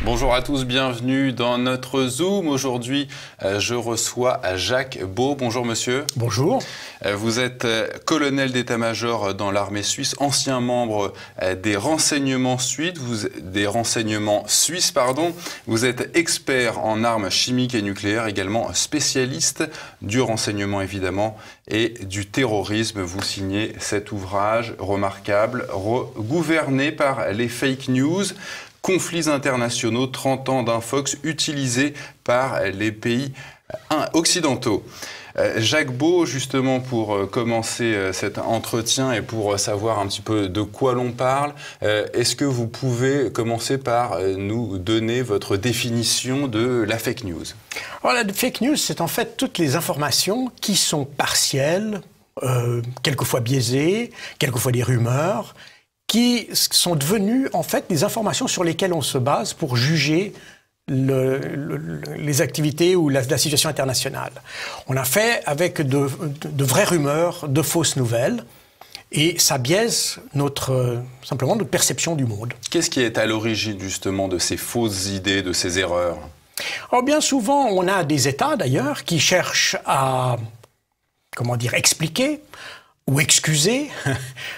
Bonjour à tous, bienvenue dans notre Zoom. Aujourd'hui, je reçois Jacques Beau. Bonjour monsieur. Bonjour. Vous êtes colonel d'état-major dans l'armée suisse, ancien membre des renseignements suisses. Vous êtes expert en armes chimiques et nucléaires, également spécialiste du renseignement évidemment et du terrorisme. Vous signez cet ouvrage remarquable, gouverné par les fake news. Conflits internationaux, 30 ans d'infox utilisés par les pays occidentaux. Jacques Beau, justement pour commencer cet entretien et pour savoir un petit peu de quoi l'on parle, est-ce que vous pouvez commencer par nous donner votre définition de la fake news? Alors, la fake news, c'est en fait toutes les informations qui sont partielles, quelquefois biaisées, quelquefois des rumeurs, qui sont devenues en fait des informations sur lesquelles on se base pour juger les activités ou la situation internationale. On a fait avec de vraies rumeurs, de fausses nouvelles, et ça biaise simplement notre perception du monde. Qu'est-ce qui est à l'origine justement de ces fausses idées, de ces erreurs? Alors bien souvent, on a des États d'ailleurs qui cherchent à, expliquer ou excuser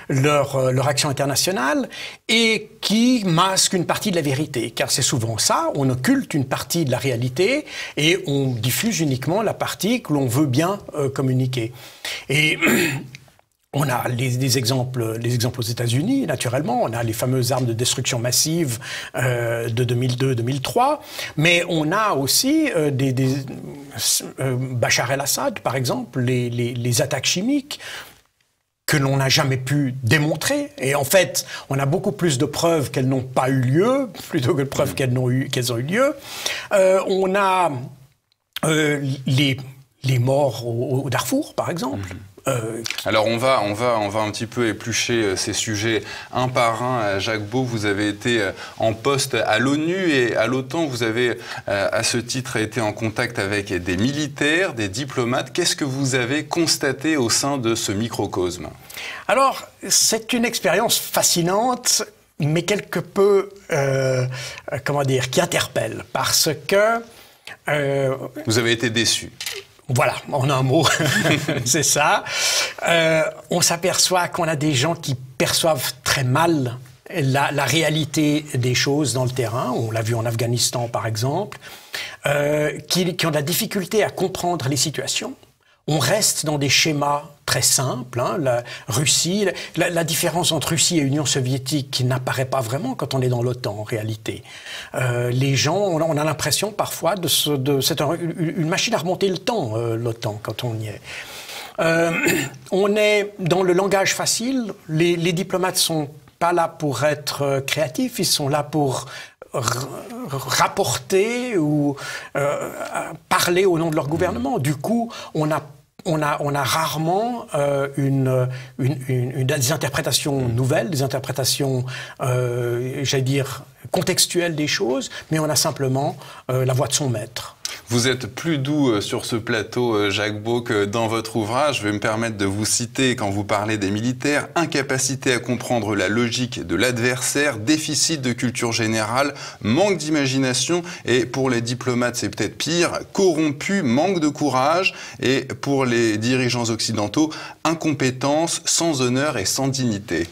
leur action internationale et qui masquent une partie de la vérité. Car c'est souvent ça, on occulte une partie de la réalité et on diffuse uniquement la partie que l'on veut bien communiquer. Et on a des exemples aux États-Unis, naturellement. On a les fameuses armes de destruction massive de 2002-2003. Mais on a aussi Bachar el-Assad, par exemple, les attaques chimiques que l'on n'a jamais pu démontrer. Et en fait, on a beaucoup plus de preuves qu'elles n'ont pas eu lieu, plutôt que de preuves qu'elles ont eu lieu. On a les morts au Darfour, par exemple. Alors on va un petit peu éplucher ces sujets un par un. Jacques Beau, vous avez été en poste à l'ONU et à l'OTAN. Vous avez à ce titre été en contact avec des militaires, des diplomates. Qu'est-ce que vous avez constaté au sein de ce microcosme? Alors c'est une expérience fascinante, mais quelque peu, qui interpelle, parce que... vous avez été déçu. Voilà, en un mot, c'est ça. On s'aperçoit qu'on a des gens qui perçoivent très mal la réalité des choses dans le terrain. On l'a vu en Afghanistan, par exemple, qui ont de la difficulté à comprendre les situations. On reste dans des schémas très simples. La Russie, la différence entre Russie et Union soviétique n'apparaît pas vraiment quand on est dans l'OTAN, en réalité. Les gens, on a l'impression parfois c'est une machine à remonter le temps, l'OTAN, quand on y est. On est dans le langage facile. Les diplomates sont pas là pour être créatifs, ils sont là pour rapporter ou parler au nom de leur gouvernement. Du coup, on a rarement des interprétations nouvelles, des interprétations, contextuelles des choses, mais on a simplement la voix de son maître. Vous êtes plus doux sur ce plateau, Jacques Beau, que dans votre ouvrage. Je vais me permettre de vous citer quand vous parlez des militaires. Incapacité à comprendre la logique de l'adversaire, déficit de culture générale, manque d'imagination et pour les diplomates, c'est peut-être pire, corrompus, manque de courage et pour les dirigeants occidentaux, incompétence, sans honneur et sans dignité.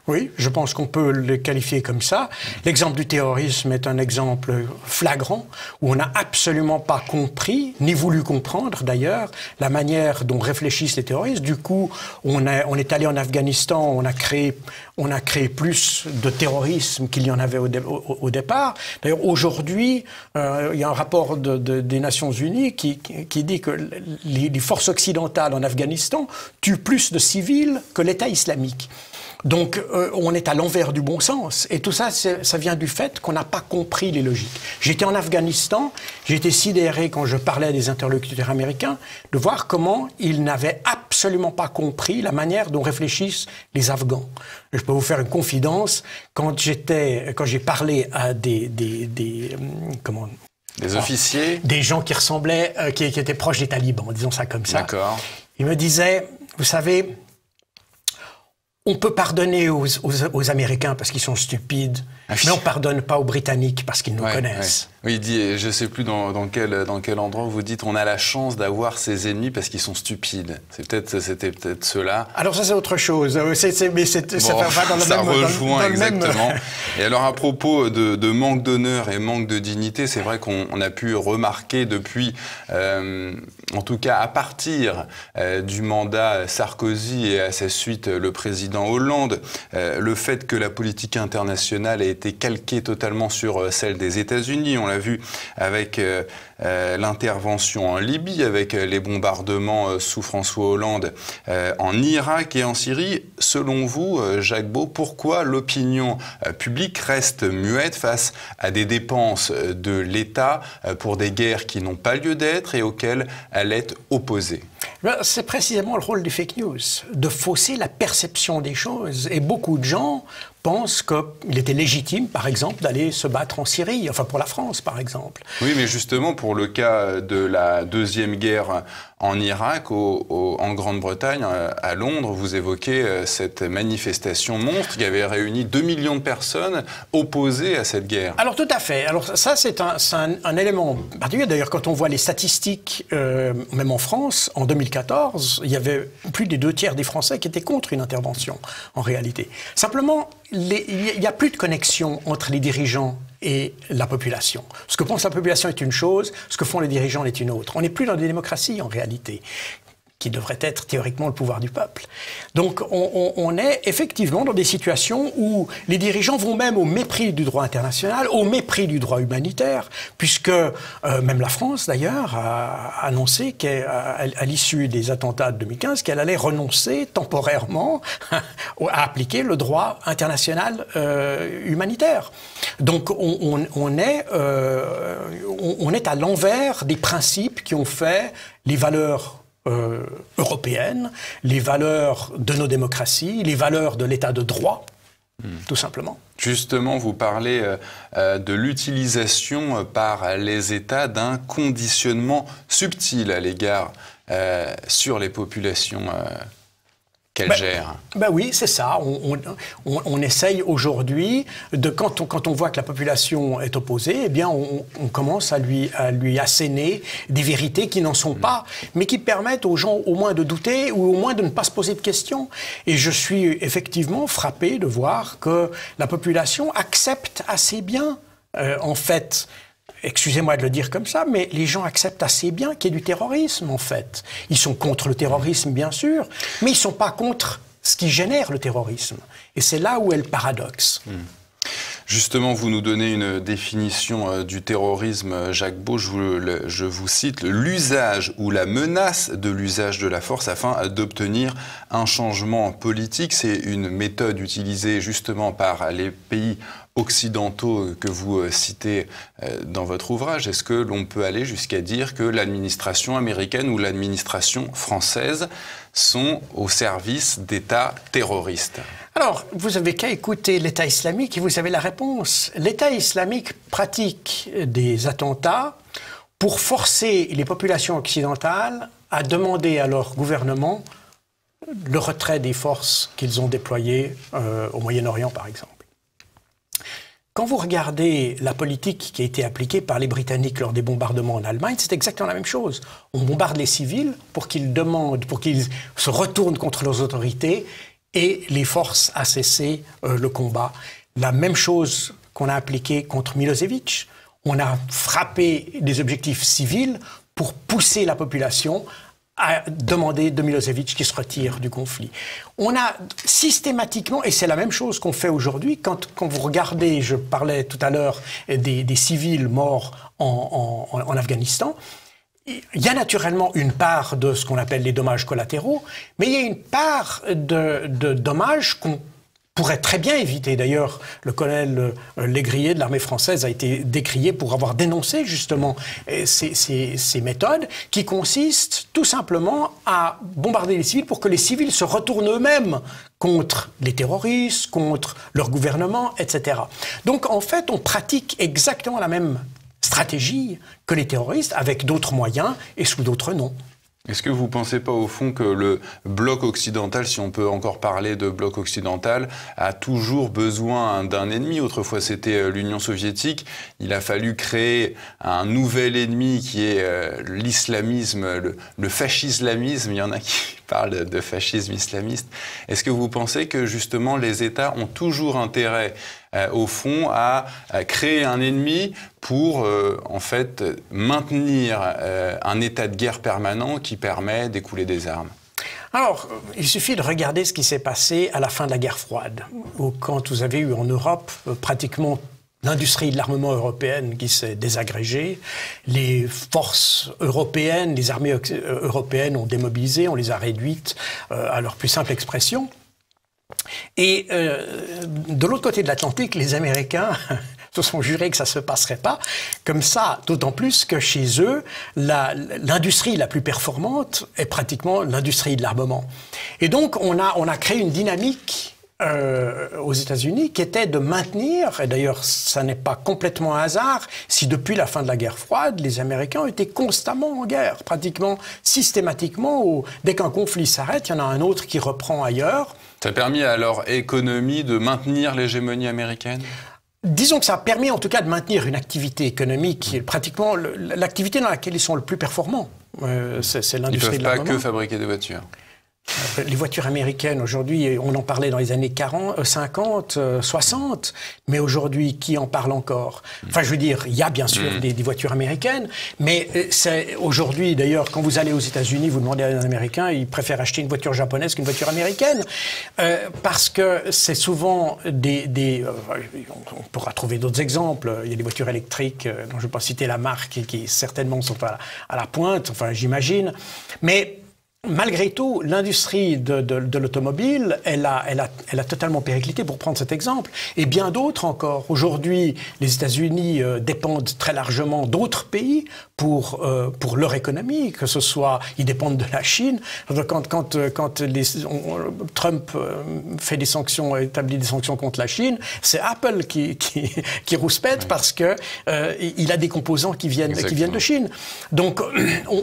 Oui, je pense qu'on peut le qualifier comme ça. L'exemple du terrorisme est un exemple flagrant où on n'a absolument pas compris, ni voulu comprendre d'ailleurs, la manière dont réfléchissent les terroristes. Du coup, on est allé en Afghanistan, on a créé plus de terrorisme qu'il y en avait au départ. D'ailleurs, aujourd'hui, il y a un rapport des Nations Unies qui dit que les forces occidentales en Afghanistan tuent plus de civils que l'État islamique. Donc, on est à l'envers du bon sens. Et tout ça, ça vient du fait qu'on n'a pas compris les logiques. J'étais en Afghanistan, j'ai été sidéré quand je parlais à des interlocuteurs américains de voir comment ils n'avaient absolument pas compris la manière dont réfléchissent les Afghans. Je peux vous faire une confidence. Quand j'ai parlé à des officiers, des gens qui ressemblaient, qui étaient proches des talibans, disons ça comme ça. D'accord. Ils me disaient, vous savez, On peut pardonner aux Américains parce qu'ils sont stupides, mais on ne pardonne pas aux Britanniques parce qu'ils nous connaissent. Oui, il dit, je ne sais plus dans quel endroit vous dites, on a la chance d'avoir ses ennemis parce qu'ils sont stupides. C'était peut-être cela. Alors ça, c'est autre chose. Mais ça va dans le ça même... rejoint dans exactement. Même... Et alors, à propos de manque d'honneur et manque de dignité, c'est vrai qu'on a pu remarquer depuis, en tout cas à partir du mandat Sarkozy et à sa suite le président Hollande, le fait que la politique internationale a été calquée totalement sur celle des États-Unis. On l'a vu avec l'intervention en Libye, avec les bombardements sous François Hollande en Irak et en Syrie. Selon vous, Jacques Beau, pourquoi l'opinion publique reste muette face à des dépenses de l'État pour des guerres qui n'ont pas lieu d'être et auxquelles elle est opposée? C'est précisément le rôle des fake news, de fausser la perception des choses. Et beaucoup de gens pensent qu'il était légitime, par exemple, d'aller se battre en Syrie, enfin pour la France, par exemple. Oui, mais justement, pour le cas de la deuxième guerre en Irak, en Grande-Bretagne, à Londres, vous évoquez cette manifestation monstre qui avait réuni 2 millions de personnes opposées à cette guerre. Alors tout à fait. Alors ça, c'est un élément particulier. D'ailleurs, quand on voit les statistiques, même en France, en 2014, il y avait plus des 2 tiers des Français qui étaient contre une intervention, en réalité. Simplement, il n'y a plus de connexion entre les dirigeants et la population. Ce que pense la population est une chose, ce que font les dirigeants est une autre. On n'est plus dans des démocraties, en réalité, qui devrait être théoriquement le pouvoir du peuple. Donc on est effectivement dans des situations où les dirigeants vont même au mépris du droit international, au mépris du droit humanitaire, puisque même la France d'ailleurs a annoncé qu'à l'issue des attentats de 2015 qu'elle allait renoncer temporairement à appliquer le droit international humanitaire. Donc on est à l'envers des principes qui ont fait les valeurs européennes, les valeurs de nos démocraties, les valeurs de l'état de droit, tout simplement. Justement, vous parlez de l'utilisation par les États d'un conditionnement subtil à l'égard sur les populations qu'elles gèrent. Ben oui, c'est ça. On essaye aujourd'hui, quand on voit que la population est opposée, eh bien on commence à lui asséner des vérités qui n'en sont pas, mais qui permettent aux gens au moins de douter ou au moins de ne pas se poser de questions. Et je suis effectivement frappé de voir que la population accepte assez bien, en fait, excusez-moi de le dire comme ça, mais les gens acceptent assez bien qu'il y ait du terrorisme, en fait. Ils sont contre le terrorisme, bien sûr, mais ils ne sont pas contre ce qui génère le terrorisme. Et c'est là où est le paradoxe. Justement, vous nous donnez une définition du terrorisme, Jacques Beau. Je vous cite, l'usage ou la menace de l'usage de la force afin d'obtenir un changement politique. C'est une méthode utilisée justement par les pays occidentaux que vous citez dans votre ouvrage. Est-ce que l'on peut aller jusqu'à dire que l'administration américaine ou l'administration française sont au service d'États terroristes? Alors, vous avez qu'à écouter l'État islamique et vous avez la réponse. L'État islamique pratique des attentats pour forcer les populations occidentales à demander à leur gouvernement le retrait des forces qu'ils ont déployées au Moyen-Orient, par exemple. Quand vous regardez la politique qui a été appliquée par les Britanniques lors des bombardements en Allemagne, c'est exactement la même chose. On bombarde les civils pour qu'ils se retournent contre leurs autorités et les force à cesser le combat. La même chose qu'on a appliquée contre Milosevic. On a frappé des objectifs civils pour pousser la population à demander de Milosevic qu'il se retire du conflit. On a systématiquement, et c'est la même chose qu'on fait aujourd'hui, quand vous regardez, je parlais tout à l'heure des civils morts en Afghanistan, il y a naturellement une part de ce qu'on appelle les dommages collatéraux, mais il y a une part de dommages qu'on pourrait très bien éviter. D'ailleurs, le colonel Légrier de l'armée française a été décrié pour avoir dénoncé justement ces méthodes qui consistent tout simplement à bombarder les civils pour que les civils se retournent eux-mêmes contre les terroristes, contre leur gouvernement, etc. Donc en fait, on pratique exactement la même stratégie que les terroristes avec d'autres moyens et sous d'autres noms. Est-ce que vous ne pensez pas au fond que le bloc occidental, si on peut encore parler de bloc occidental, a toujours besoin d'un ennemi? Autrefois c'était l'Union soviétique, il a fallu créer un nouvel ennemi qui est l'islamisme, le fascislamisme, il y en a qui parlent de fascisme islamiste. Est-ce que vous pensez que justement les États ont toujours intérêt au fond, à créer un ennemi pour, en fait, maintenir un état de guerre permanent qui permet d'écouler des armes? Alors, il suffit de regarder ce qui s'est passé à la fin de la guerre froide, où quand vous avez eu en Europe pratiquement l'industrie de l'armement européenne qui s'est désagrégée, les forces européennes, les armées européennes ont démobilisé, on les a réduites à leur plus simple expression. Et de l'autre côté de l'Atlantique, les Américains se sont jurés que ça ne se passerait pas comme ça, d'autant plus que chez eux, l'industrie la plus performante est pratiquement l'industrie de l'armement. Et donc, on a créé une dynamique aux États-Unis qui était de maintenir, et d'ailleurs ça n'est pas complètement un hasard, si depuis la fin de la guerre froide, les Américains étaient constamment en guerre, pratiquement systématiquement, dès qu'un conflit s'arrête, il y en a un autre qui reprend ailleurs. Ça a permis à leur économie de maintenir l'hégémonie américaine? Disons que ça a permis en tout cas de maintenir une activité économique, pratiquement l'activité dans laquelle ils sont le plus performants. C'est l'industrie de l'armement. Ils ne peuvent pas que fabriquer des voitures. Les voitures américaines, aujourd'hui, on en parlait dans les années 40, 50, 60, mais aujourd'hui, qui en parle encore? Enfin, je veux dire, il y a bien sûr des voitures américaines, mais c'est aujourd'hui, d'ailleurs, quand vous allez aux États-Unis, vous demandez à un Américain, il préfère acheter une voiture japonaise qu'une voiture américaine, parce que c'est souvent on pourra trouver d'autres exemples. Il y a des voitures électriques, dont je ne vais pas citer la marque, qui certainement sont à la pointe, enfin, j'imagine, mais malgré tout, l'industrie de l'automobile, elle a totalement périclité, pour prendre cet exemple, et bien d'autres encore. Aujourd'hui, les États-Unis dépendent très largement d'autres pays pour leur économie, que ce soit, ils dépendent de la Chine. Quand Trump fait des sanctions, établit des sanctions contre la Chine, c'est Apple qui rouspète parce que il a des composants qui viennent de Chine. Donc,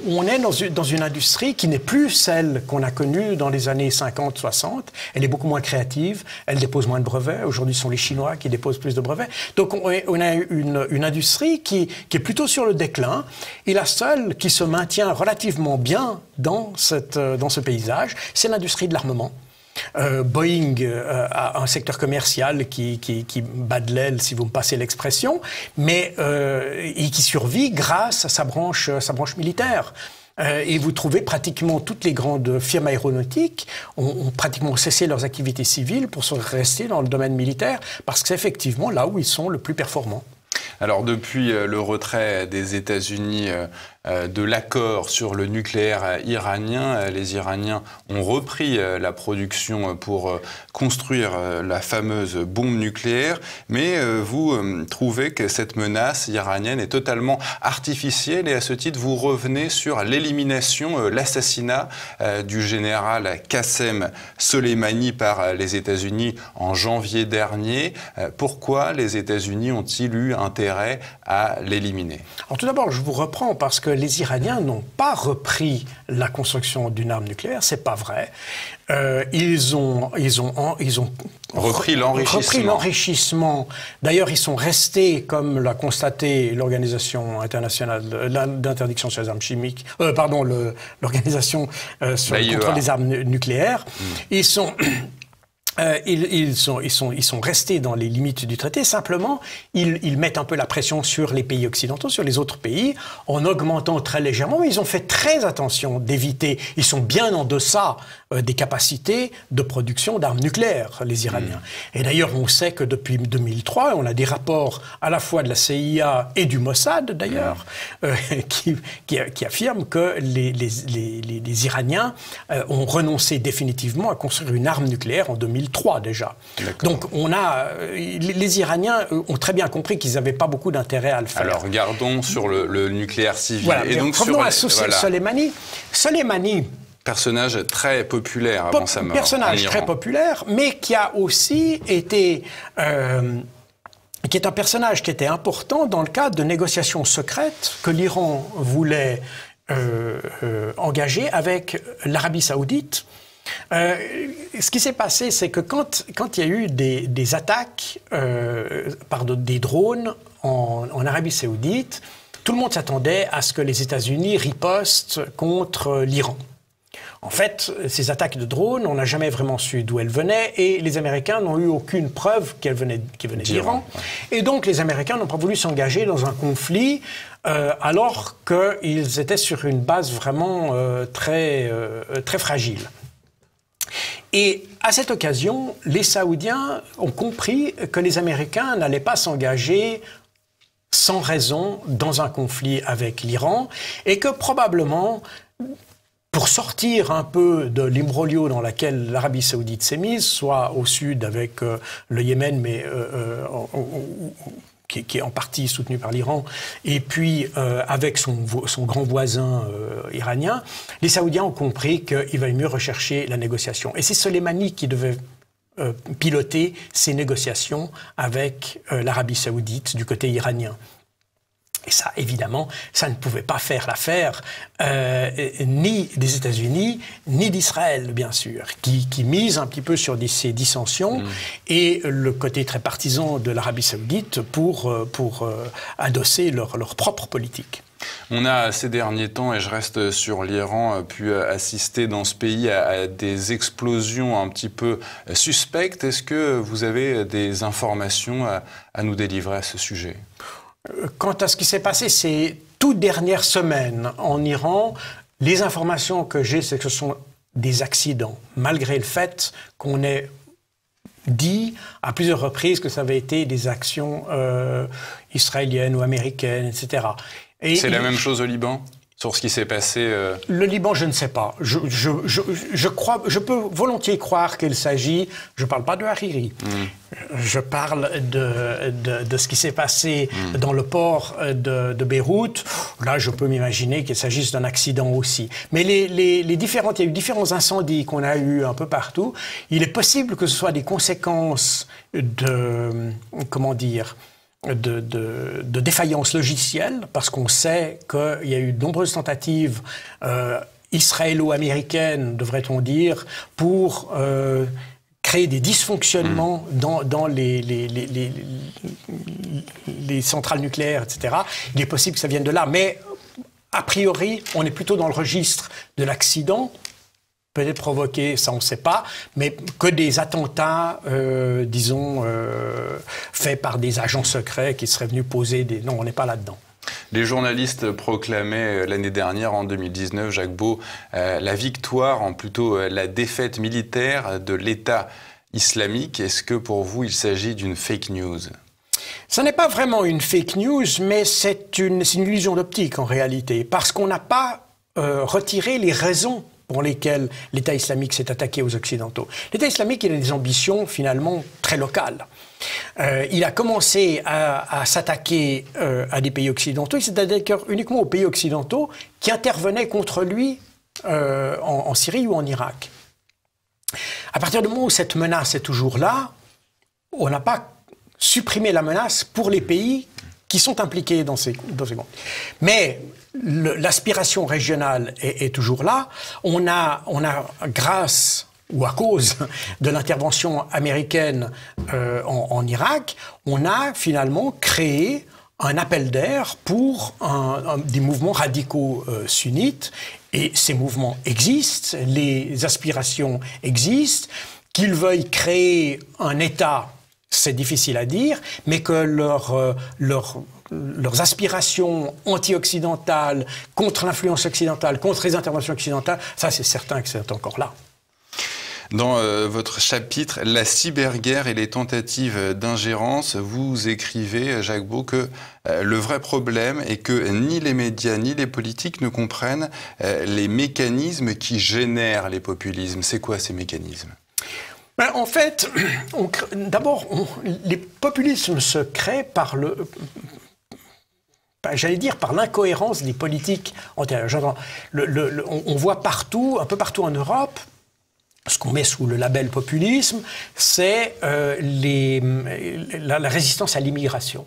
on est dans une industrie qui n'est plus celle qu'on a connue dans les années 50-60. Elle est beaucoup moins créative, elle dépose moins de brevets. Aujourd'hui, ce sont les Chinois qui déposent plus de brevets. Donc, on a une industrie qui est plutôt sur le déclin. Et la seule qui se maintient relativement bien dans ce paysage, c'est l'industrie de l'armement. Boeing a un secteur commercial qui bat de l'aile, si vous me passez l'expression, mais et qui survit grâce à sa branche militaire. Et vous trouvez pratiquement toutes les grandes firmes aéronautiques ont pratiquement cessé leurs activités civiles pour se rester dans le domaine militaire, parce que c'est effectivement là où ils sont le plus performants. Alors depuis le retrait des États-Unis de l'accord sur le nucléaire iranien, les Iraniens ont repris la production pour construire la fameuse bombe nucléaire, mais vous trouvez que cette menace iranienne est totalement artificielle et à ce titre vous revenez sur l'élimination, l'assassinat du général Qassem Soleimani par les États-Unis en janvier dernier. Pourquoi les États-Unis ont-ils eu intérêt à l'éliminer? Alors tout d'abord, je vous reprends parce que les Iraniens n'ont pas repris la construction d'une arme nucléaire, c'est pas vrai. Ils ont repris l'enrichissement. D'ailleurs, ils sont restés, comme l'a constaté l'Organisation internationale d'interdiction sur les armes chimiques, l'Organisation sur le contrôle des armes nucléaires. Ils sont restés dans les limites du traité. Simplement, ils mettent un peu la pression sur les pays occidentaux, sur les autres pays, en augmentant très légèrement. Mais ils ont fait très attention d'éviter. Ils sont bien en deçà des capacités de production d'armes nucléaires, les Iraniens. Et d'ailleurs, on sait que depuis 2003, on a des rapports à la fois de la CIA et du Mossad, d'ailleurs, qui affirment que les Iraniens ont renoncé définitivement à construire une arme nucléaire en 2003 déjà. Donc les Iraniens ont très bien compris qu'ils n'avaient pas beaucoup d'intérêt à le faire. Alors regardons sur le nucléaire civil. Voilà, et donc revenons à Soleimani. Soleimani, personnage très populaire avant sa mort. Personnage très populaire, mais qui a aussi été... qui est un personnage qui était important dans le cadre de négociations secrètes que l'Iran voulait engagé avec l'Arabie Saoudite. Ce qui s'est passé, c'est que quand il y a eu des attaques par des drones en Arabie Saoudite, tout le monde s'attendait à ce que les États-Unis ripostent contre l'Iran. En fait, ces attaques de drones, on n'a jamais vraiment su d'où elles venaient et les Américains n'ont eu aucune preuve qu'elles venaient d'Iran. Et donc, les Américains n'ont pas voulu s'engager dans un conflit alors qu'ils étaient sur une base vraiment très fragile. Et à cette occasion, les Saoudiens ont compris que les Américains n'allaient pas s'engager sans raison dans un conflit avec l'Iran et que probablement, pour sortir un peu de l'imbroglio dans lequel l'Arabie Saoudite s'est mise, soit au sud avec le Yémen, mais qui est en partie soutenu par l'Iran, et puis avec son grand voisin iranien, les Saoudiens ont compris qu'il valait mieux rechercher la négociation. Et c'est Soleimani qui devait piloter ces négociations avec l'Arabie Saoudite du côté iranien. Et ça, évidemment, ça ne pouvait pas faire l'affaire ni des États-Unis, ni d'Israël, bien sûr, qui mise un petit peu sur ces dissensions et le côté très partisan de l'Arabie Saoudite pour adosser leur propre politique. On a, ces derniers temps, et je reste sur l'Iran, pu assister dans ce pays à des explosions un petit peu suspectes. Est-ce que vous avez des informations à nous délivrer à ce sujet ? Quant à ce qui s'est passé ces toutes dernières semaines en Iran, les informations que j'ai, c'est que ce sont des accidents, malgré le fait qu'on ait dit à plusieurs reprises que ça avait été des actions israéliennes ou américaines, etc. C'est la même chose au Liban ? Sur ce qui s'est passé Le Liban, je ne sais pas. Je peux volontiers croire qu'il s'agit, je ne parle pas de Hariri, je parle de ce qui s'est passé dans le port de Beyrouth. Là, je peux m'imaginer qu'il s'agisse d'un accident aussi. Mais il y a eu différents incendies qu'on a eus un peu partout. Il est possible que ce soit des conséquences de défaillance logicielle, parce qu'on sait qu'il y a eu de nombreuses tentatives israélo-américaines, devrait-on dire, pour créer des dysfonctionnements dans les centrales nucléaires, etc. Il est possible que ça vienne de là, mais a priori, on est plutôt dans le registre de l'accident, peut-être provoqué, ça on ne sait pas, mais que des attentats, faits par des agents secrets qui seraient venus poser des... Non, on n'est pas là-dedans. Les journalistes proclamaient l'année dernière, en 2019, Jacques Beau, la victoire, plutôt la défaite militaire de l'État islamique. Est-ce que pour vous, il s'agit d'une fake news ? Ce n'est pas vraiment une fake news, mais c'est une illusion d'optique en réalité, parce qu'on n'a pas retiré les raisons pour lesquels l'État islamique s'est attaqué aux Occidentaux. L'État islamique, il a des ambitions finalement très locales. Il a commencé à s'attaquer à des pays occidentaux, il s'est attaqué uniquement aux pays occidentaux qui intervenaient contre lui en Syrie ou en Irak. À partir du moment où cette menace est toujours là, on n'a pas supprimé la menace pour les pays qui sont impliqués dans ces conflits. Mais l'aspiration régionale est toujours là. On a, grâce ou à cause de l'intervention américaine en Irak, on a finalement créé un appel d'air pour des mouvements radicaux sunnites. Et ces mouvements existent, les aspirations existent, qu'ils veuillent créer un État, c'est difficile à dire, mais que leurs aspirations anti-occidentales, contre l'influence occidentale, contre les interventions occidentales, ça c'est certain que c'est encore là. Dans votre chapitre « La cyberguerre et les tentatives d'ingérence », vous écrivez, Jacques Beau, que le vrai problème est que ni les médias ni les politiques ne comprennent les mécanismes qui génèrent les populismes. C'est quoi ces mécanismes ? En fait, d'abord, les populismes se créent par par l'incohérence des politiques antérieures. On voit partout, un peu partout en Europe, ce qu'on met sous le label populisme, c'est la résistance à l'immigration.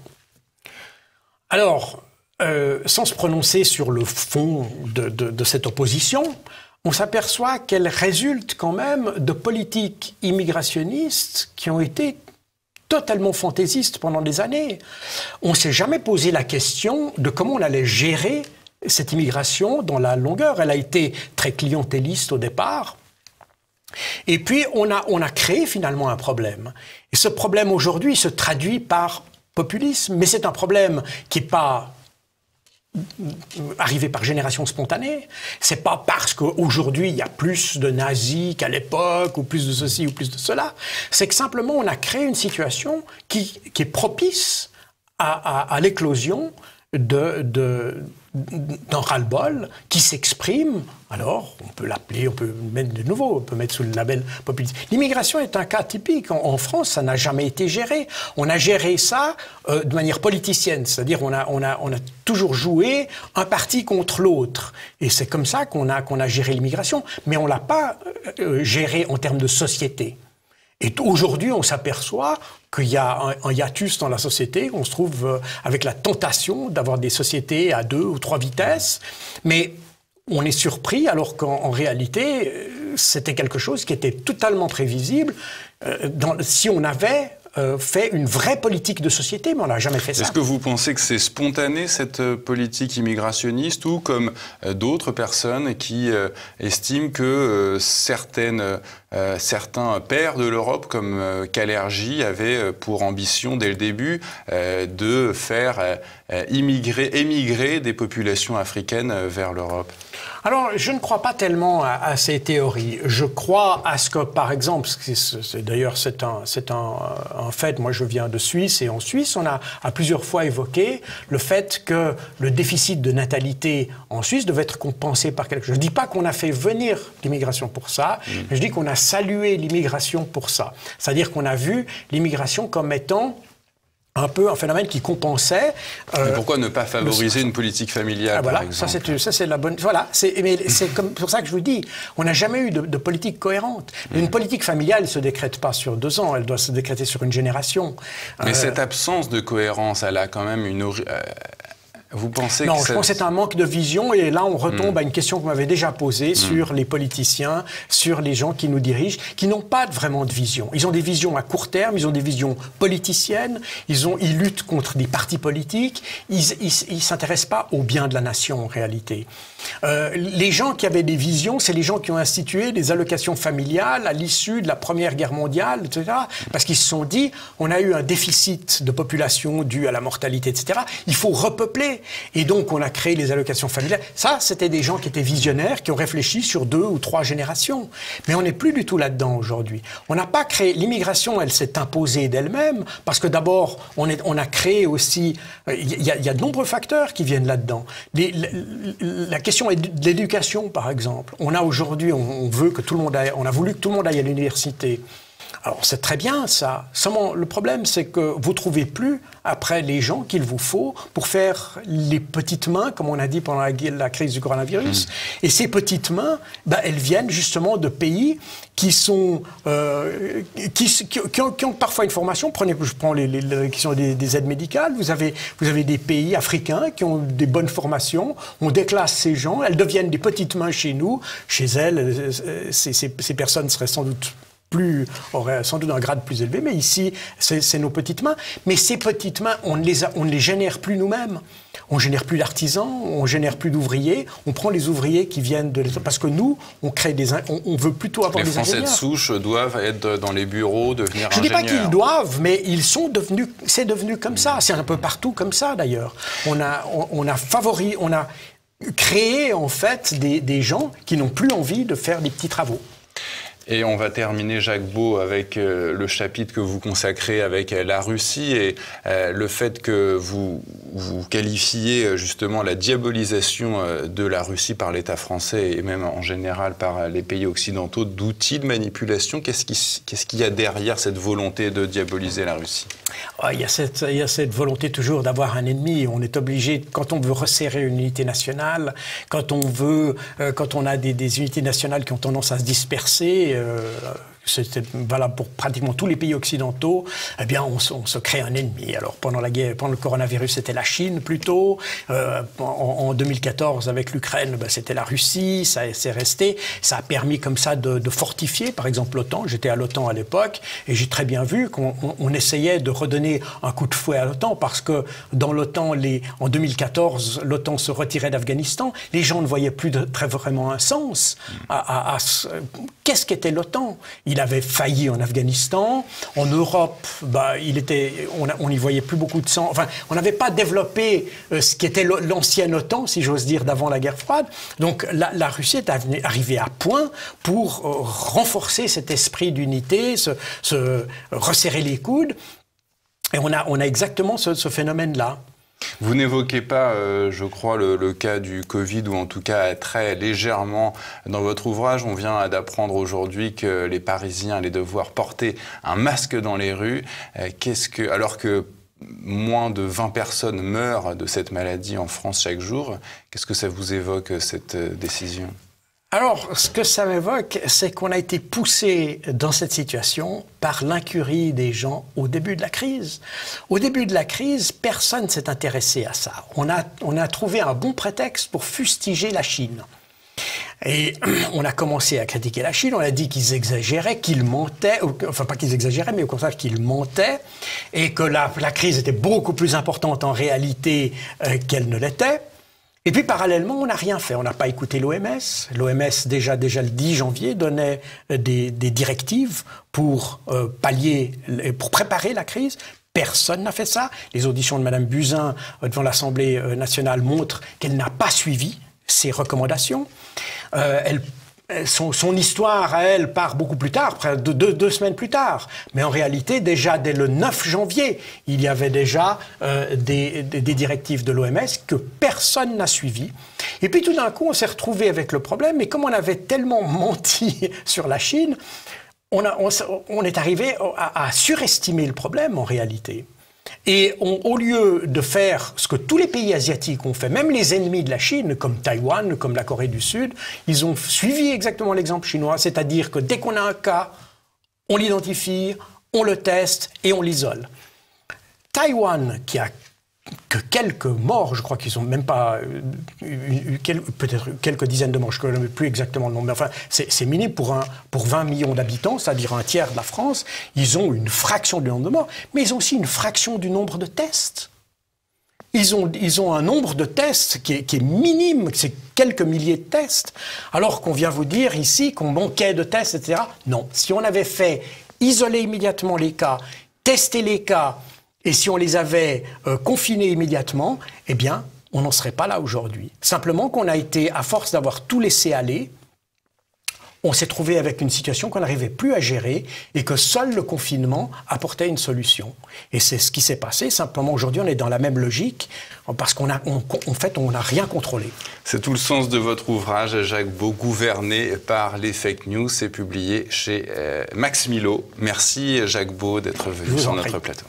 Alors, sans se prononcer sur le fond de cette opposition, on s'aperçoit qu'elle résulte quand même de politiques immigrationnistes qui ont été totalement fantaisistes pendant des années. On ne s'est jamais posé la question de comment on allait gérer cette immigration dans la longueur. Elle a été très clientéliste au départ. Et puis, on a créé finalement un problème. Et ce problème, aujourd'hui, se traduit par populisme. Mais c'est un problème qui n'est pas arrivé par génération spontanée. C'est pas parce qu'aujourd'hui, il y a plus de nazis qu'à l'époque, ou plus de ceci, ou plus de cela. C'est que simplement, on a créé une situation qui est propice à l'éclosion d'un ras-le-bol qui s'exprime. Alors, on peut l'appeler, on peut mettre de nouveau, on peut mettre sous le label populiste. L'immigration est un cas typique. En France, ça n'a jamais été géré. On a géré ça de manière politicienne, c'est-à-dire on a toujours joué un parti contre l'autre. Et c'est comme ça qu'on a géré l'immigration. Mais on l'a pas géré en termes de société. Et aujourd'hui, on s'aperçoit qu'il y a un hiatus dans la société. On se trouve avec la tentation d'avoir des sociétés à 2 ou 3 vitesses. Mais on est surpris alors qu'en réalité, c'était quelque chose qui était totalement prévisible si on avait fait une vraie politique de société, mais on n'a jamais fait ça. Est-ce que vous pensez que c'est spontané, cette politique immigrationniste, ou comme d'autres personnes qui estiment que certains pères de l'Europe, comme Kalergi, avaient pour ambition, dès le début, de faire émigrer des populations africaines vers l'Europe? Alors, je ne crois pas tellement à ces théories. Je crois à ce que, par exemple, d'ailleurs c'est un fait, moi je viens de Suisse, et en Suisse, on a plusieurs fois évoqué le fait que le déficit de natalité en Suisse devait être compensé par quelque chose. Je ne dis pas qu'on a fait venir l'immigration pour ça, mais je dis qu'on a salué l'immigration pour ça. C'est-à-dire qu'on a vu l'immigration comme étant un peu un phénomène qui compensait. Mais pourquoi ne pas favoriser une politique familiale, voilà, par exemple? Ça c'est la bonne. Voilà, c'est pour ça que je vous dis, on n'a jamais eu de politique cohérente. Mais une politique familiale ne se décrète pas sur 2 ans, elle doit se décréter sur une génération. Mais cette absence de cohérence, elle a quand même une. Vous pensez non, que je pense que c'est un manque de vision, et là on retombe à une question que vous m'avez déjà posée sur les politiciens, sur les gens qui nous dirigent, qui n'ont pas vraiment de vision. Ils ont des visions à court terme, ils ont des visions politiciennes, ils luttent contre des partis politiques, ils s'intéressent pas au bien de la nation en réalité. Les gens qui avaient des visions, c'est les gens qui ont institué des allocations familiales à l'issue de la Première Guerre mondiale, etc. Parce qu'ils se sont dit, on a eu un déficit de population dû à la mortalité, etc. Il faut repeupler. Et donc, on a créé les allocations familiales. Ça, c'était des gens qui étaient visionnaires, qui ont réfléchi sur 2 ou 3 générations. Mais on n'est plus du tout là-dedans aujourd'hui. On n'a pas créé... L'immigration, elle s'est imposée d'elle-même, parce que d'abord, on a créé aussi... Il y a de nombreux facteurs qui viennent là-dedans. La question est de l'éducation, par exemple. On a aujourd'hui, on veut que tout le monde aille... On a voulu que tout le monde aille à l'université. Alors, c'est très bien, ça. Seulement, le problème, c'est que vous ne trouvez plus, après, les gens qu'il vous faut pour faire les petites mains, comme on a dit pendant la crise du coronavirus. Et ces petites mains, elles viennent justement de pays qui sont... qui ont parfois une formation. Je prends les questions des aides médicales. Vous avez des pays africains qui ont des bonnes formations. On déclasse ces gens. Elles deviennent des petites mains chez nous. Chez elles, ces personnes seraient sans doute... aurait sans doute un grade plus élevé, mais ici, c'est nos petites mains. Mais ces petites mains, on ne les génère plus nous-mêmes. On ne génère plus d'artisans, on ne génère plus d'ouvriers. On prend les ouvriers qui viennent de l'État. Parce que nous, on veut plutôt avoir des ingénieurs. Les Français de souche doivent être dans les bureaux, devenir ingénieurs. Je ne dis pas qu'ils doivent, mais ils sont devenus... C'est devenu comme ça. C'est un peu partout comme ça, d'ailleurs. On a créé, en fait, des gens qui n'ont plus envie de faire des petits travaux. Et on va terminer, Jacques Beau, avec le chapitre que vous consacrez avec la Russie et le fait que vous qualifiez justement la diabolisation de la Russie par l'État français et même en général par les pays occidentaux d'outils de manipulation. Qu'est-ce qu'il y a derrière cette volonté de diaboliser la Russie? Il y a cette volonté toujours d'avoir un ennemi. On est obligé, quand on veut resserrer une unité nationale, quand on a des unités nationales qui ont tendance à se disperser, c'était valable pour pratiquement tous les pays occidentaux, eh bien, on se crée un ennemi. Alors, pendant la guerre, pendant le coronavirus, c'était la Chine plutôt. En 2014, avec l'Ukraine, ben, c'était la Russie. Ça s'est resté. Ça a permis comme ça de fortifier, par exemple, l'OTAN. J'étais à l'OTAN à l'époque et j'ai très bien vu qu'on essayait de redonner un coup de fouet à l'OTAN parce que dans l'OTAN, en 2014, l'OTAN se retirait d'Afghanistan. Les gens ne voyaient plus très vraiment un sens qu'est-ce qu'était l'OTAN. Il avait failli en Afghanistan. En Europe, bah, on n'y voyait plus beaucoup de sens. Enfin, on n'avait pas développé ce qui était l'ancienne OTAN, si j'ose dire, d'avant la guerre froide. Donc la Russie est arrivée à point pour renforcer cet esprit d'unité, se resserrer les coudes. Et on a exactement ce phénomène-là. Vous n'évoquez pas, je crois, le cas du Covid, ou en tout cas très légèrement dans votre ouvrage. On vient d'apprendre aujourd'hui que les Parisiens allaient devoir porter un masque dans les rues. Alors que moins de 20 personnes meurent de cette maladie en France chaque jour, qu'est-ce que ça vous évoque, cette décision ? Alors, ce que ça m'évoque, c'est qu'on a été poussé dans cette situation par l'incurie des gens au début de la crise. Au début de la crise, personne ne s'est intéressé à ça. On a trouvé un bon prétexte pour fustiger la Chine. Et on a commencé à critiquer la Chine, on a dit qu'ils exagéraient, qu'ils mentaient, enfin pas qu'ils exagéraient, mais au contraire qu'ils mentaient, et que la crise était beaucoup plus importante en réalité qu'elle ne l'était. Et puis, parallèlement, on n'a rien fait. On n'a pas écouté l'OMS. L'OMS, déjà le 10 janvier, donnait des directives pour pour préparer la crise. Personne n'a fait ça. Les auditions de Mme Buzyn devant l'Assemblée nationale montrent qu'elle n'a pas suivi ces recommandations. Son histoire à elle part beaucoup plus tard, près de deux semaines plus tard. Mais en réalité, déjà dès le 9 janvier, il y avait déjà des directives de l'OMS que personne n'a suivies. Et puis tout d'un coup, on s'est retrouvé avec le problème. Et comme on avait tellement menti sur la Chine, on est arrivé à surestimer le problème en réalité. Et au lieu de faire ce que tous les pays asiatiques ont fait, même les ennemis de la Chine, comme Taïwan, comme la Corée du Sud, ils ont suivi exactement l'exemple chinois, c'est-à-dire que dès qu'on a un cas, on l'identifie, on le teste et on l'isole. Taïwan, qui a que quelques morts, je crois qu'ils n'ont même pas peut-être quelques dizaines de morts, je ne connais plus exactement le nombre, mais enfin, c'est minime pour 20 millions d'habitants, c'est-à-dire un tiers de la France. Ils ont une fraction du nombre de morts, mais ils ont aussi une fraction du nombre de tests. Ils ont un nombre de tests qui est minime, c'est quelques milliers de tests, alors qu'on vient vous dire ici qu'on manquait de tests, etc. Non, si on avait fait isoler immédiatement les cas, tester les cas, et si on les avait confinés immédiatement, eh bien, on n'en serait pas là aujourd'hui. Simplement qu'on a été, à force d'avoir tout laissé aller, on s'est trouvé avec une situation qu'on n'arrivait plus à gérer et que seul le confinement apportait une solution. Et c'est ce qui s'est passé. Simplement, aujourd'hui, on est dans la même logique parce qu'en fait, on n'a rien contrôlé. C'est tout le sens de votre ouvrage, Jacques Beau, Gouverné par les fake news. C'est publié chez Max Milo. Merci, Jacques Beau, d'être venu sur notre plateau.